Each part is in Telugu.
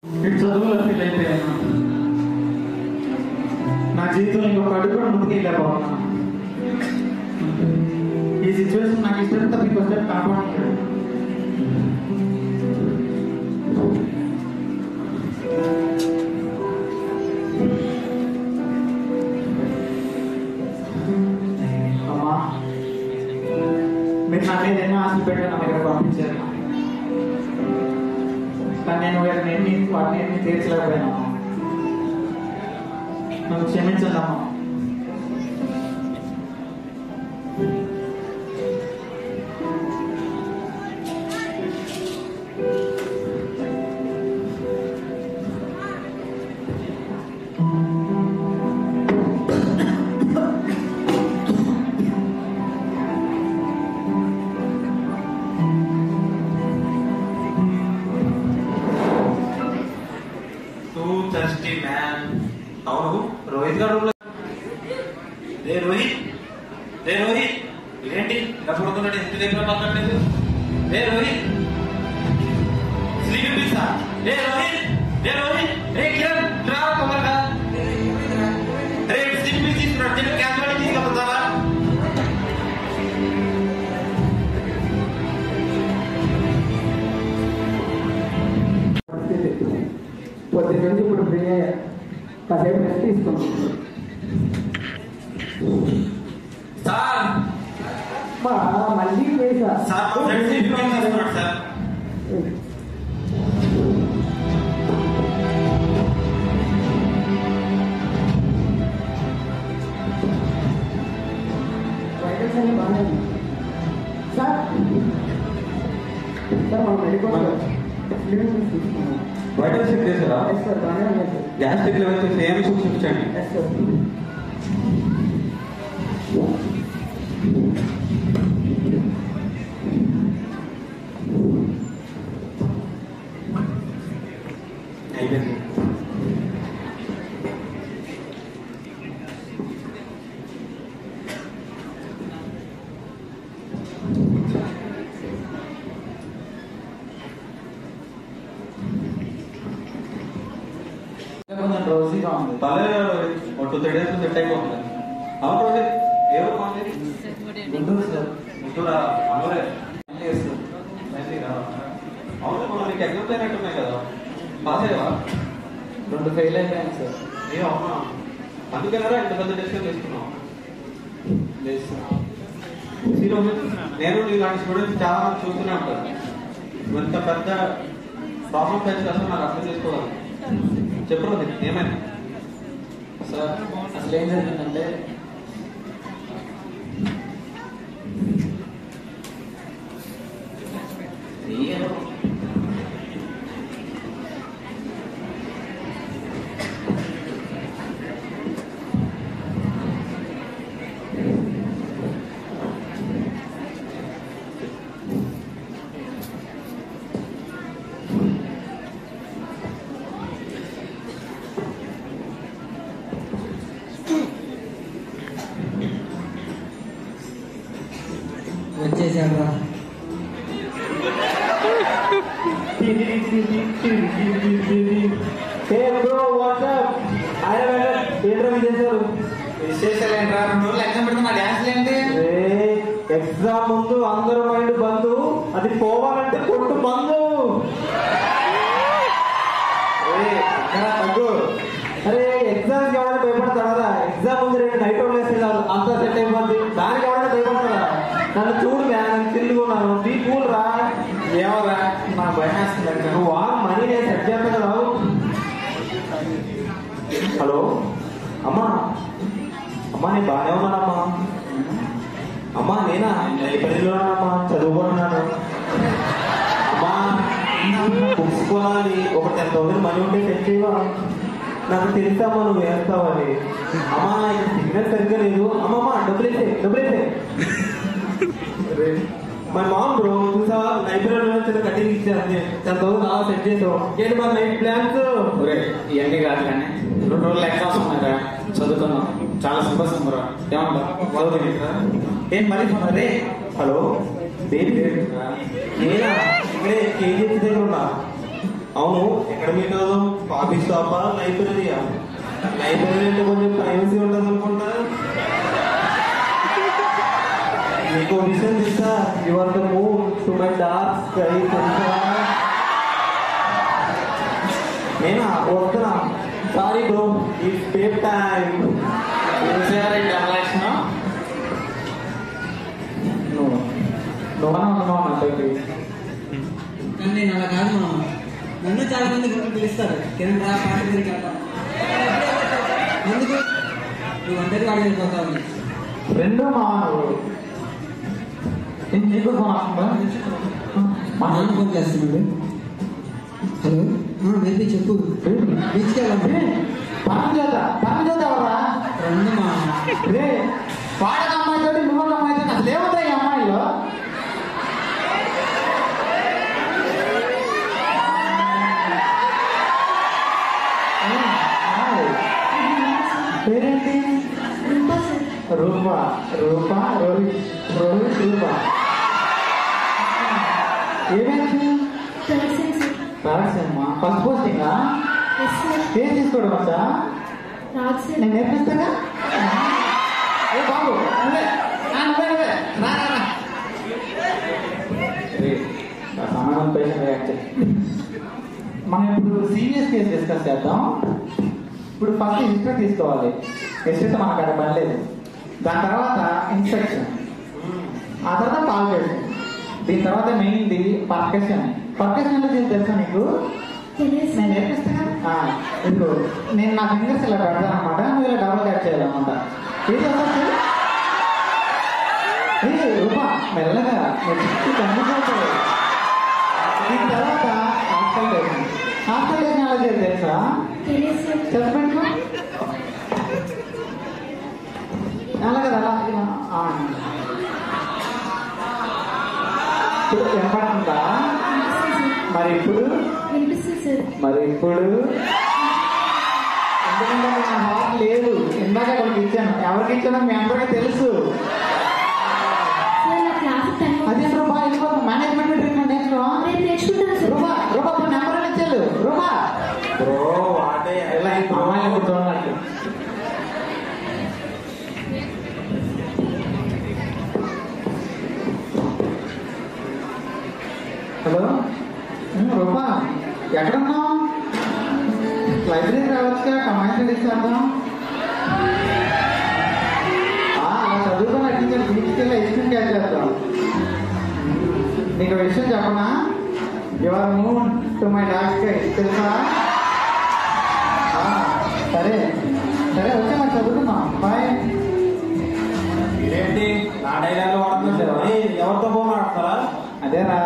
ఇటు చదువులో ఫీల్ అయిపోయాను. నా జీవితంలో ఇంకొక అడుగు కూడా ముందుకు వెళ్ళకపోతున్నా. ఈ సిచ్యువేషన్ నాకు ఇష్టంతో మీకు వస్తే కాపాడుతాడు. అమ్మా, మీరు నా మీద ఎన్నో ఆశలు పెట్టారు, నా దగ్గర పంపించారు. కానీ నేను వాటిని తీర్చలేకపోయాను. నన్ను క్షమించండి అమ్మా. అవును, రోహిత్ గారు రోహిత్ ఇదేంటి ఇలా పడుకున్నాడు? ఇంటి దగ్గర మాట్లాడలేదు. రోహిత్ స్లీప్ పిస్తా. రోహిత్ కిరణ్ రా తొందరగా. స్లీప్ పిస్ తీసుకున్నాడు. క్యాన్సల్ తీసుకెళ్తారా? పొద్దున్న నుంచి ఇప్పుడు ఫ్రీ అయ్యా, కాసేపు రెస్ట్ తీసుకున్నాను. మళ్ళీ చేసా సార్. వైటల్స్ అన్ని బాగానే ఉంది సార్. మనం మెడికల్ తీసుకున్నాం. వైటల్ చెక్ చేశారా? సార్ బాగానే ఉన్నాయి సార్. గ్యాస్ట్రిక్ లెవెల్స్ సేమ్ చూపించండి. Yes sir. అయిపోయింది. రోజీగా ఉంది. పల్లె 2-3 days సెట్ అయిపోతుంది. అవును రోజు ఏవో కావాలి. గుంటూరు సార్. గుంటూరా? మనోరే అవును, మనం నీకు ఎగ్జామ్స్ అయినట్టున్నాయి కదా, పాస్ అయ్యావా? 2 ఫెయిల్ అయిపోయాను సార్. ఏ అవునా? అందుకేనా ఇంత పెద్ద డెసిషన్ తీసుకున్నావు? లేదు సార్. నేను ఇలాంటి స్టూడెంట్స్ చాలా మంది చూస్తూనే ఉంటాను. ఇంత పెద్ద ప్రాబ్లం ఫేస్ చేస్తాను, నాకు అర్థం చేసుకోవాలి. చెప్పరు ఏమైనా సార్? అసలు ఏం జరిగిందంటే వచ్చేసాడు. ఎగ్జామ్ ముందు అందరూ మైండ్ బంధు, అది పోవాలంటే కొట్టు బంధు. అరే ఎగ్జామ్ కి ఎవరైనా భయపడతాడా? ఎగ్జామ్ ముందు 2 నైట్ అవుట్ వేస్తే అంతా సెట్ అయిపోద్ది. దానికి ఎవరైనా భయపడతాడా? నన్ను చూడు, నేను తిరుగున్నాను. నీ కూల్ రా. ఏమరా నాకు భయం వేస్తుంది. నువ్వు మనీ నేను సెట్ చేస్తా కదా. హలో అమ్మా, అమ్మా నేను బాగానే ఉన్నానమ్మా. అమ్మా నేనా? లైబ్రరీలోనమ్మా, చదువుకుంటున్నాను. అమ్మా బుక్స్ కొనాలి, ఒక 10,000 మనీ ఉంటే సెట్ చేయవా? నాకు తెలుసమ్మా నువ్వు వేస్తావని. అమ్మా సిగ్నల్ సరిగ్గా లేదు. అమ్మమ్మ డబ్బులైతే మా మామ్ బ్రో చూసా లైబ్రరీలో చిన్న కటింగ్ ఇచ్చారు. 10,000 అలా సెట్ చేసావు. ఏంటి మా నైట్ ప్లాన్స్? ఇవన్నీ కాదు కానీ 2 రోజులు ఎగ్జామ్స్ ఉన్నారా, చదువుకున్నాం. చాలా సంతోషంరా. ఏమంటా ఏం మరి రే? హలో బేబీ, నేనా? ఇక్కడే కేజీఎఫ్ దగ్గర ఉన్నా. అవును, ఎక్కడ మీట్ అవుదాం? కాఫీ షాపా లైబ్రరీయా? లైబ్రరీ అంటే కొంచెం ప్రైవసీ ఉంటుంది అనుకుంటా. మీకు విషయం తెలుసా? You are the moon to my dark sky. తెలుసా? నేనా వస్తున్నా. Sorry bro, it's pep time. కానీ నేను అలా కాదు మామ. నన్ను చాలా మంది పిలుస్తారు, కిరణ్ రా పాట దగ్గరికి వెళ్తా. ఎందుకు నువ్వు ఒంటరి వాడు వెళ్ళిపోతావు? రెండో మానవుడు నీకు ఫోన్ వస్తుందా? మా నాన్న ఫోన్ చేస్తున్నాడు. హలో వెళ్ళి చెప్పు. బీచ్కి వెళ్ళండి. పరమజ్యోత ఎవరా? రెండు మా రే వాడక అమ్మాయితో నువ్వు అమ్మాయితో అసలు ఏముంటాయి అమ్మాయిలో? పేరేంటి? రూపా. రూపా రోహిత్. రోహిత్ రూపా. ఏమేమి? రాజమ్మా ఫస్ట్ పోస్టింగా? ఏం తీసుకోవడం వచ్చా? నేను నేర్పిస్తాగా. ఏ బాబు నువ్వే నువ్వే రా. సమాధానం పేషెంట్ రియాక్ట్. మనం ఇప్పుడు సీరియస్ కేసు డిస్కస్ చేద్దాం. ఇప్పుడు ఫస్ట్ హిస్టరీ తీసుకోవాలి. హిస్టరీతో మనకు అక్కడ పని లేదు. దాని తర్వాత ఇన్స్పెక్షన్, ఆ తర్వాత కాల్కులేషన్, దీని తర్వాత మెయిన్ది పర్కషన్. పర్కషన్ అంటే తెలుసా నీకు? నేను నేర్పిస్తాను. ఇప్పుడు నేను నా ఫింగర్స్ ఇలా పెడతాను అనమాట, నువ్వు ఇలా డబుల్ కట్ చేయాలన్నమాట. ఏది వస్తుంది? రూపా మెల్లగా కందిపోతావు. దీని తర్వాత హాస్టల్ ఎలా చేయాలి తెలుసా? చెప్పండి. అలా కదా వినపడుతుందా? మరి ఇప్పుడు ఎందుకంటే నా హార్ట్ లేదు. ఇందాక ఒకరికి ఇచ్చాను. ఎవరికి ఇచ్చానో మీ అందరికీ తెలుసు. అదే రూపా వెళ్ళిపోతాం. మేనేజ్మెంట్ ట్రీట్మెంట్ నేర్చుకున్నాం. రూపా నెంబర్ ఇచ్చారు. రూపా అమ్మాయి కూర్చోవాలి. హలో రూపా ఎక్కడున్నావు? లైబ్రరీకి రావచ్చుగా, కమాండ్ ఇస్తాను. అలా చదువుకొని అట్టించాను. బీచ్కి వెళ్ళి ఐస్ క్రీమ్ క్యాచ్ చేస్తాం. నీకు విషయం చెప్పనా? Your moon to my dark sky. తెలుసా? సరే వచ్చా మరి చదువుకున్నాం. బాయ్. ఇదేంటి నా డైలాగ్ వాడుతున్నారు? ఎవరితో ఫోన్ ఆడతారా? అదేరా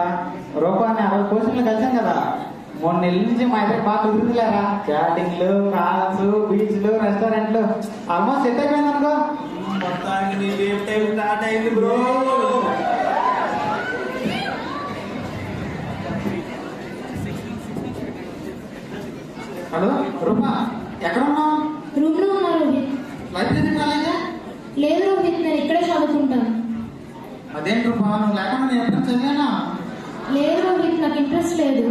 రూపాన్ని 60 పోస్టులు కలిసాం కదా. 3 నెలల నుంచి మా ఇద్దరు బాగా కుదురుతులేరా. చాటింగ్లు, కాల్స్, బీచ్లు, రెస్టారెంట్లు ఆల్మోస్ట్ సెట్ అయిపోయింది అనుకో. మొత్తానికి నీ వేవ్ టైం స్టార్ట్ అయింది బ్రో. హలో రూపా ఎక్కడున్నావు? రూమ్ లో ఉన్నా రోహిత్. లైబ్రరీకి రాలేదా? లేదు రోహిత్, నేను ఇక్కడే చదువుకుంటాను. అదేంటి రూపా నువ్వు లేకుండా నేను ఎప్పుడు చదివానా? లేదు రోహిత్, నాకు ఇంట్రెస్ట్ లేదు.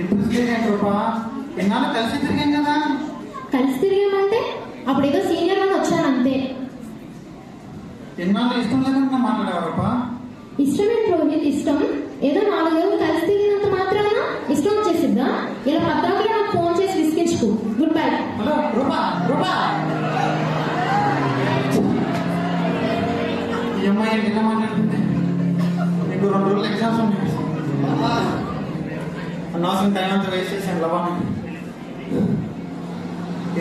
ఇంట్రెస్ట్ లేదేంటి రూపా? ఇన్నాళ్ళు కలిసి తిరిగాం కదా. కలిసి తిరిగామంటే అప్పుడేదో సీనియర్ అని వచ్చాను అంతే. ఇన్నాళ్ళు ఇష్టం లేకుండా మాట్లాడావు రూపా. ఇష్టం ఏంటి రోహిత్? ఇష్టం ఏదో 4 రోజులు కలిసి తిరిగినంత మాత్రాన ఇష్టం వచ్చేసిద్దా? ఇలా పత్రాలు నాకు ఫోన్ చేసి విసిగించుకో. Good bye. హలో రూపా ఈ అమ్మాయి ఎలా మాట్లాడుతుంది? నీకు 2 రోజులు ఎగ్జామ్స్ ఉన్నాయి. అనవసరం టైం అంతా వేస్ట్ చేశాను. లవాణి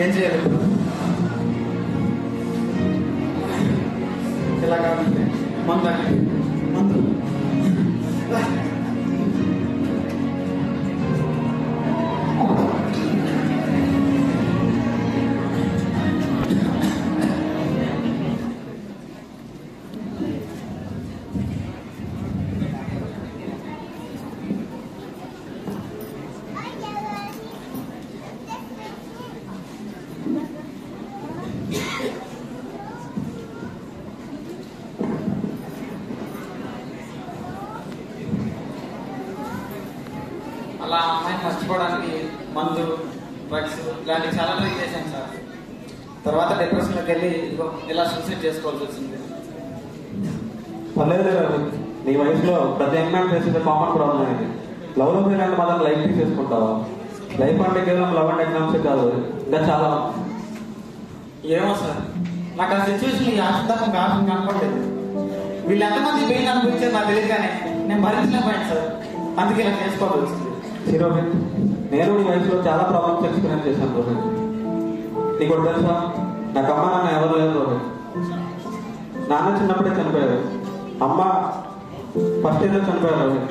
ఏం చేయాలి? ఇలా కాదంటే మందు అలా అమ్మాయిని మర్చిపోవడానికి మందు డ్రగ్స్ ఇలాంటివి చాలా ట్రై చేశాను సార్. తర్వాత డిప్రెషన్లోకి వెళ్ళి ఇదిగో ఇలా సూసైడ్ చేసుకోవాల్సి వచ్చింది. పర్లేదు రోహిత్, నీ వయసులో ప్రతి young man face common problem ఇది. లవ్ లో ఫెయిల్ అంటే మాత్రం లైఫ్ తీసేసుకుంటావా? లైఫ్ అంటే కేవలం లవ్ అండ్ ఎగ్జామ్స్ కాదు, ఇంకా చాలా. ఏమో సార్, నాకు ఆ సిచ్యువేషన్ యాత్రం కాకుండా అనుకోలేదు. వీళ్ళు ఎంతమంది పెయిన్ అనుభవించారు నాకు తెలియదు, కానీ నేను భరించలేకపోయాను సార్. అందుకే ఇలా చేసుకోవాల్సి వచ్చింది. రోహిత్, నేను నీ వయసులో చాలా ప్రాబ్లమ్స్ ఎక్స్పీరియన్స్ చేశాను రోహిత్. నీకు ఒకటి తెలుసా, నాకు అమ్మ నాన్న ఎవరు లేదు రోహిత్. నాన్న చిన్నప్పుడే చనిపోయారు, అమ్మ ఫస్ట్ ఇయర్ చనిపోయారు రోహిత్.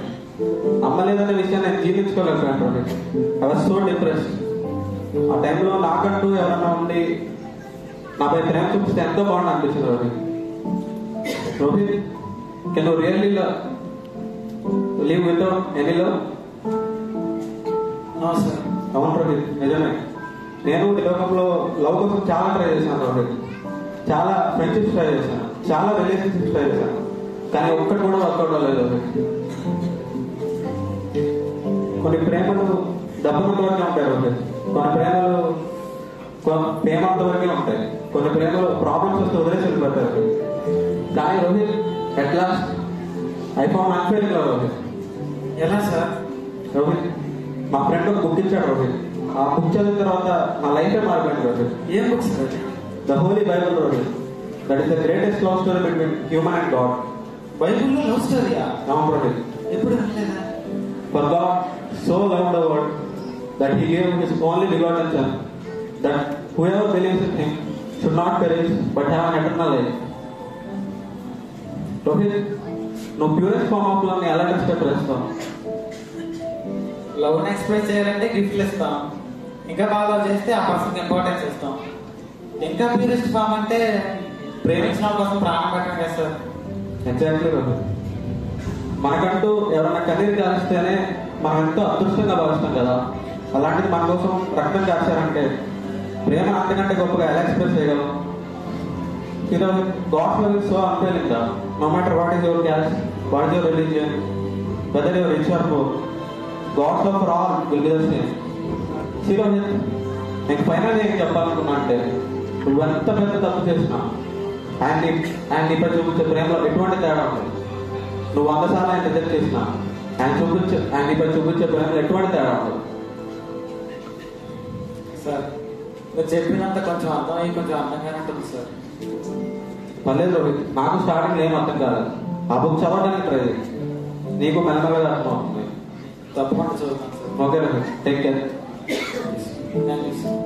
అమ్మ లేదనే విషయాన్ని నేను జీర్ణించుకోలేకపోయాను Rohit. I was so depressed. ఆ టైంలో నాకంటూ ఎవరన్నా ఉండి నాపై ప్రేమ చూపిస్తే ఎంతో బాగుంది అనిపించింది Rohit. Rohit, can you really live without any love? Sir అవును రోహిత్, నిజమే. నేను ఈ లోకంలో లవ్ కోసం చాలా ట్రై చేశాను రోహిత్. చాలా ఫ్రెండ్షిప్స్ ట్రై చేశాను, చాలా రిలేషన్షిప్స్ ట్రై చేశాను, కానీ ఒక్కటి కూడా వర్కౌట్ అవ్వలేదు రోహిత్. కొన్ని ప్రేమలు డబ్బునంత వరకే ఉంటాయి రోహిత్. కొన్ని ప్రేమలు ప్రేమంత వరకే ఉంటాయి. కొన్ని ప్రేమలు ప్రాబ్లమ్స్ వస్తే వదిలేసి వెళ్ళిపోతారు. కానీ Rohit, at last I found unfailing love Rohit. ఎలా సార్? రోహిత్, మా ఫ్రెండ్ ఒక బుక్ ఇచ్చాడు రోహిత్. ఆ బుక్ చదివిన తర్వాత నా లైఫే మారిపోయింది రోహిత్. ఏం books sir? The holy Bible Rohit. That is the greatest love story between human and God. బైబుల్లో లవ్ స్టోరీయా? అవును రోహిత్. ఎప్పుడు వినలేదా? For God so loved the world that He gave His only begotten Son, that whoever believes in Him should not perish but have an eternal life. Rohit, నువ్వు ప్యూరెస్ట్ ఫార్మ్ ఆఫ్ లవ్ ని ఎలా ఎక్స్ప్రెస్ చేస్తావు? లవ్ ని ఎక్స్ప్రెస్ చేయాలంటే గిఫ్ట్లు ఇస్తాం, ఇంకా బాగా లవ్ చేస్తే ఆ పర్సన్ ఇంపార్టెన్స్ ఇస్తాం. ఇంకా ప్యూరెస్ట్ ఫామ్ అంటే ప్రేమించిన వాళ్ళ కోసం ప్రాణం పెట్టడం కదా సార్. ఎగ్జాక్ట్లీ రోహిత్. మనకంటూ ఎవరైనా కన్నీరు కాల్చితేనే మనం ఎంతో అదృష్టంగా భావిస్తాం కదా. అలాంటిది మన కోసం రక్తం కాల్చారంటే ప్రేమ అంతకంటే గొప్పగా ఎలా ఎక్స్ప్రెస్ చేయగలం? God love is so unfailing. No matter what is your caste, what is your religion, whether your rich or poor, God love for all will be the same. Rohit, నేను ఫైనల్ ఏం చెప్పాలనుకున్నా అంటే, నువ్వెంత పెద్ద తప్పు చేసినా ఆయన నీపై చూపించే ప్రేమలో ఎటువంటి తేడా ఉంటుంది. నువ్వు 100 సార్లు ఆయన రిజెక్ట్ చేసినా ఆయన నీపై చూపించే ప్రేమలో ఎటువంటి తేడా ఉంటుంది. సార్ మీరు చెప్పినంత కొంచెం అర్థమయ్యి కొంచెం అర్థంగానే ఉంటుంది సార్. పర్లేదు రోహిత్, నాకు స్టార్టింగ్ ఏం అర్థం కాదు. ఆ బుక్ చదవడానికి ట్రై చేయి, నీకు మెల్లమెల్లగా అర్థం అవుతుంది. తప్పకుండా చదువుతాను sir. Okay Rohit, take care. Thank you sir.